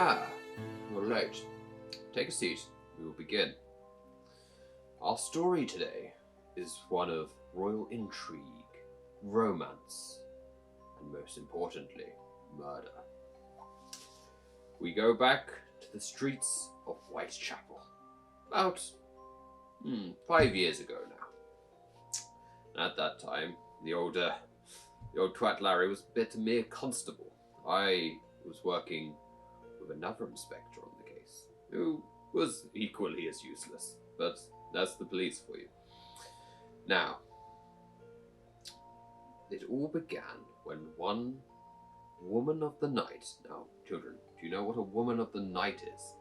Ah, you're late. Take a seat. We will begin. Our story today is one of royal intrigue, romance, and most importantly, murder. We go back to the streets of Whitechapel, about 5 years ago now. At that time, the old twat Larry was a bit a mere constable. I was working with another inspector on the case, who was equally as useless, but that's the police for you. Now, it all began when one woman of the night... Now, children, do you know what a woman of the night is?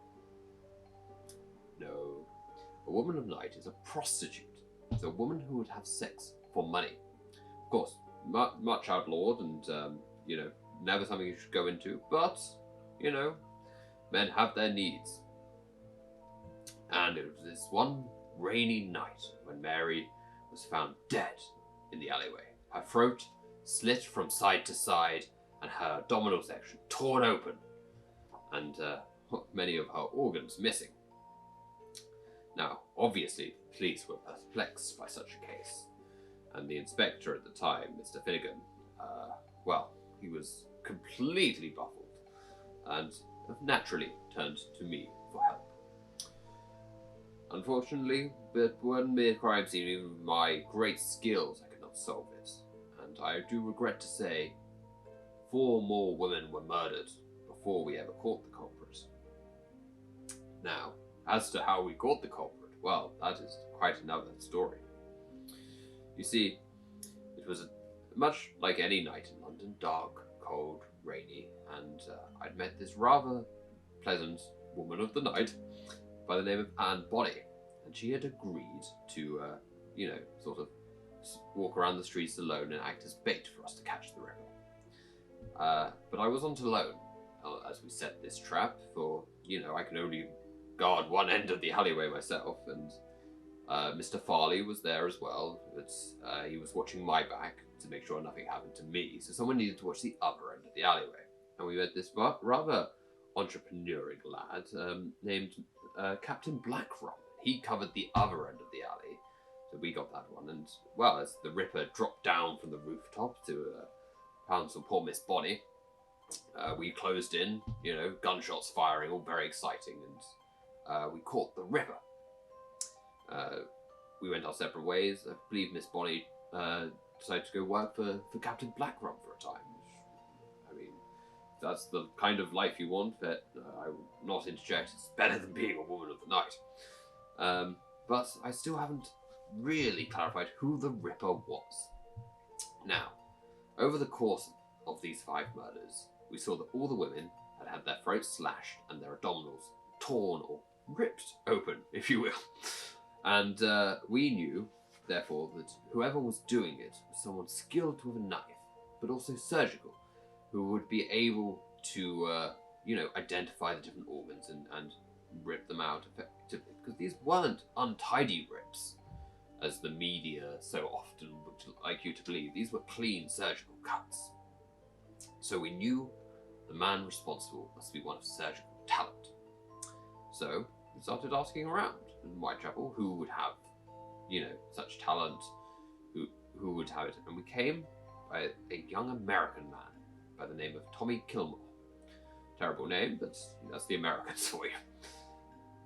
No. A woman of the night is a prostitute. It's a woman who would have sex for money. Of course, much outlawed and, never something you should go into, but, men have their needs. And it was this one rainy night when Mary was found dead in the alleyway. Her throat slit from side to side and her abdominal section torn open, and many of her organs missing. Now, obviously, the police were perplexed by such a case, and the inspector at the time, Mr. Finnegan, he was completely baffled, and naturally turned to me for help. Unfortunately, but one mere crime scene, even with my great skills, I could not solve it, and I do regret to say 4 more women were murdered before we ever caught the culprit. Now, as to how we caught the culprit, well, that is quite another story. You see, it was much like any night in London, dark, cold, rainy, and I'd met this rather pleasant woman of the night by the name of Anne Bonny, and she had agreed to, sort of walk around the streets alone and act as bait for us to catch the Ripper. But I wasn't alone as we set this trap, for, I can only guard one end of the alleyway myself, and Mr. Farley was there as well, but he was watching my back to make sure nothing happened to me, so someone needed to watch the other end of the alleyway. And we met this rather entrepreneurial lad named Captain Blackrum. He covered the other end of the alley, so we got that one. And, well, as the Ripper dropped down from the rooftop to pounce on poor Miss Bonny, we closed in, gunshots firing, all very exciting, and we caught the Ripper. We went our separate ways. I believe Miss Bonny decided to go work for Captain Blackrum for a time. I mean, if that's the kind of life you want, but I will not interject. It's better than being a woman of the night. But I still haven't really clarified who the Ripper was. Now, over the course of these 5 murders, we saw that all the women had had their throats slashed and their abdominals torn or ripped open, if you will. And we knew, therefore, that whoever was doing it was someone skilled with a knife, but also surgical, who would be able to, identify the different organs and rip them out effectively. Because these weren't untidy rips, as the media so often would like you to believe. These were clean surgical cuts. So we knew the man responsible must be one of surgical talent. So we started asking around in Whitechapel who would have, such talent, who would have it. And we came by a young American man by the name of Tommy Kilmore. Terrible name, but that's the Americans for you.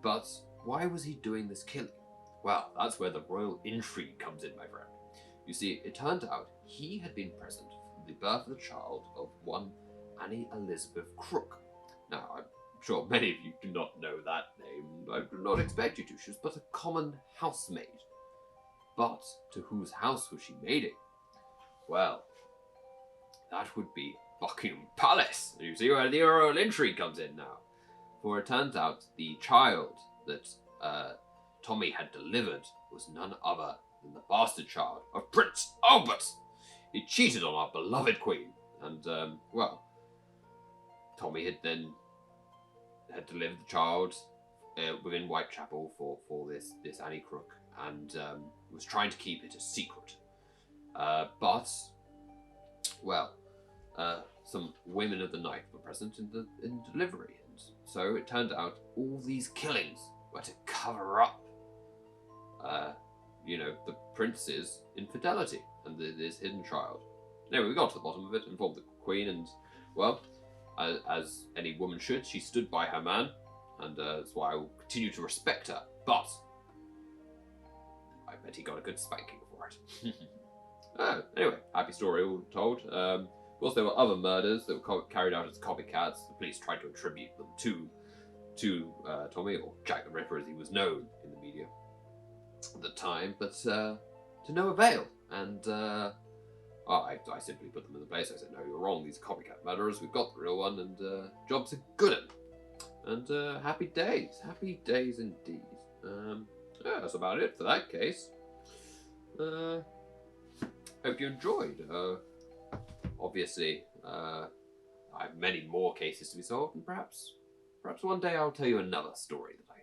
But why was he doing this killing? Well, that's where the royal intrigue comes in, my friend. You see, it turned out he had been present for the birth of the child of one Annie Elizabeth Crook. Now, I'm sure many of you do not know that name. I do not expect you to. She was but a common housemaid. But to whose house was she maiding? Well, that would be Buckingham Palace. You see where the royal intrigue comes in now. For it turns out the child that Tommy had delivered was none other than the bastard child of Prince Albert. He cheated on our beloved queen. And, Tommy had delivered the child within Whitechapel for this Annie Crook, and was trying to keep it a secret. But some women of the night were present in delivery, so it turned out all these killings were to cover up, the prince's infidelity and his hidden child. Anyway, we got to the bottom of it, informed the queen, and, well, as any woman should, she stood by her man, and that's why I will continue to respect her. But I bet he got a good spanking for it. Anyway, happy story all told. Of course, there were other murders that were carried out as copycats. The police tried to attribute them to Tommy, or Jack the Ripper as he was known in the media at the time, but to no avail. And I simply put them in the place. I said, no, you're wrong. These are copycat murderers. We've got the real one, and jobs are good. And happy days indeed. That's about it for that case. Hope you enjoyed. Obviously, I have many more cases to be solved, and perhaps one day I'll tell you another story that